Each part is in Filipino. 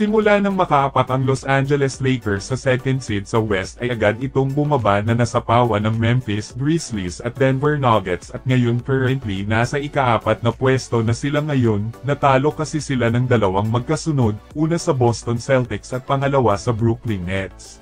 Simula nang makaapak ang Los Angeles Lakers sa second seed sa West ay agad itong bumaba na nasapawan ng Memphis Grizzlies at Denver Nuggets at ngayon currently nasa ika-4 na pwesto na sila ngayon, natalo kasi sila ng dalawang magkasunod, una sa Boston Celtics at pangalawa sa Brooklyn Nets.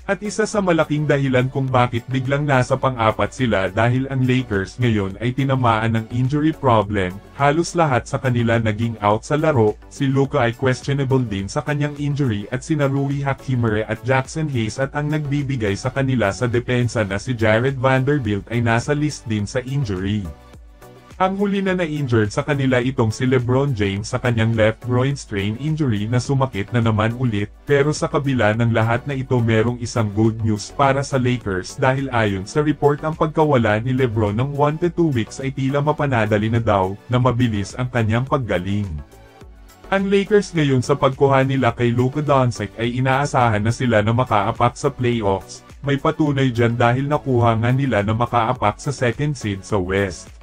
At isa sa malaking dahilan kung bakit biglang nasa pang-4 sila dahil ang Lakers ngayon ay tinamaan ng injury problem, halos lahat sa kanila naging out sa laro, si Luka ay questionable din sa kanyang injury at sina Rui Hachimura at Jackson Hayes at ang nagbibigay sa kanila sa depensa na si Jared Vanderbilt ay nasa list din sa injury. Ang huli na na-injured sa kanila itong si LeBron James sa kanyang left groin strain injury na sumakit na naman ulit, pero sa kabila ng lahat na ito merong isang good news para sa Lakers dahil ayon sa report ang pagkawala ni LeBron ng 1 to 2 weeks ay tila mapanadali na daw, na mabilis ang kanyang paggaling. Ang Lakers ngayon sa pagkuha nila kay Luka Doncic ay inaasahan na sila na makaapak sa playoffs, may patunay dyan dahil nakuha nga nila na makaapak sa second seed sa West.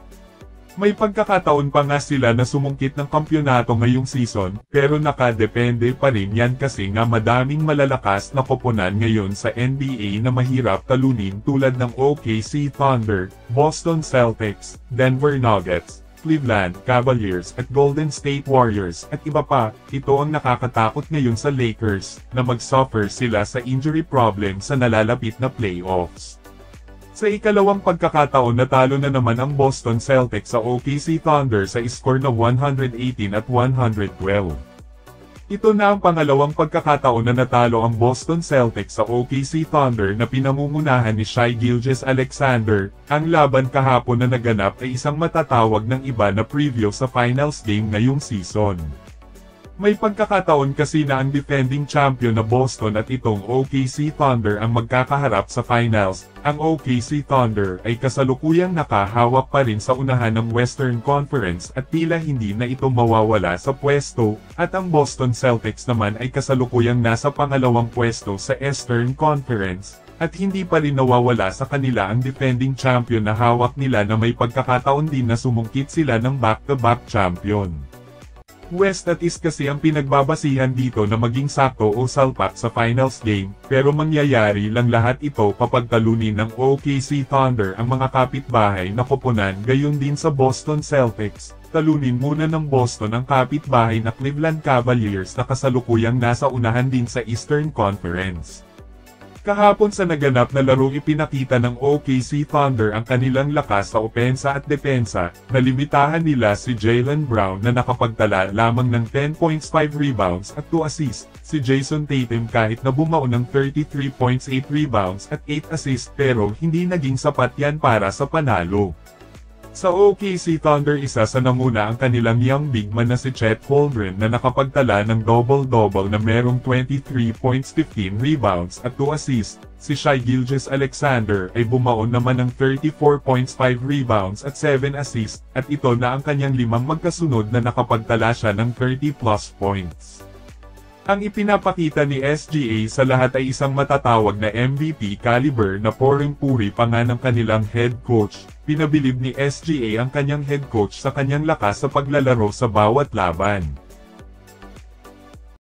May pagkakataon pa nga sila na sumungkit ng kampyonato ngayong season, pero nakadepende pa rin yan kasi nga madaming malalakas na koponan ngayon sa NBA na mahirap talunin tulad ng OKC Thunder, Boston Celtics, Denver Nuggets, Cleveland Cavaliers at Golden State Warriors at iba pa. Ito ang nakakatakot ngayon sa Lakers, na mag-suffer sila sa injury problem sa nalalapit na playoffs. Sa ikalawang pagkakataon natalo na naman ang Boston Celtics sa OKC Thunder sa score na 118 at 112. Ito na ang pangalawang pagkakataon na natalo ang Boston Celtics sa OKC Thunder na pinamumunahan ni Shai Gilgeous-Alexander. Ang laban kahapon na naganap ay isang matatawag ng iba na preview sa finals game ngayong season. May pagkakataon kasi na ang defending champion na Boston at itong OKC Thunder ang magkakaharap sa finals. Ang OKC Thunder ay kasalukuyang nakahawak pa rin sa unahan ng Western Conference at tila hindi na ito mawawala sa pwesto, at ang Boston Celtics naman ay kasalukuyang nasa pangalawang pwesto sa Eastern Conference, at hindi pa rin nawawala sa kanila ang defending champion na hawak nila na may pagkakataon din na sumungkit sila ng back-to-back champion. West at East kasi ang pinagbabasihan dito na maging sakto o salpak sa finals game, pero mangyayari lang lahat ito kapag talunin ng OKC Thunder ang mga kapitbahay na koponan, gayon din sa Boston Celtics. Talunin muna ng Boston ang kapitbahay na Cleveland Cavaliers na kasalukuyang nasa unahan din sa Eastern Conference. Kahapon sa naganap na laro ipinakita ng OKC Thunder ang kanilang lakas sa opensa at depensa, nalimitahan nila si Jaylen Brown na nakapagtala lamang ng 10 points, 5 rebounds at 2 assists, si Jason Tatum kahit na bumao ng 33 points, 8 rebounds at 8 assists pero hindi naging sapat yan para sa panalo. Sa OKC Thunder isa sa nanguna ang kanilang young big man na si Chet Holmgren na nakapagtala ng double-double na merong 23 points, 15 rebounds at 2 assists. Si Shai Gilgeous-Alexander ay bumaon naman ng 34 points, 5 rebounds at 7 assists, at ito na ang kanyang limang magkasunod na nakapagtala siya ng 30+ points. Ang ipinapakita ni SGA sa lahat ay isang matatawag na MVP caliber na puring-puri pa nga ng kanilang head coach. Pinabilib ni SGA ang kanyang head coach sa kanyang lakas sa paglalaro sa bawat laban.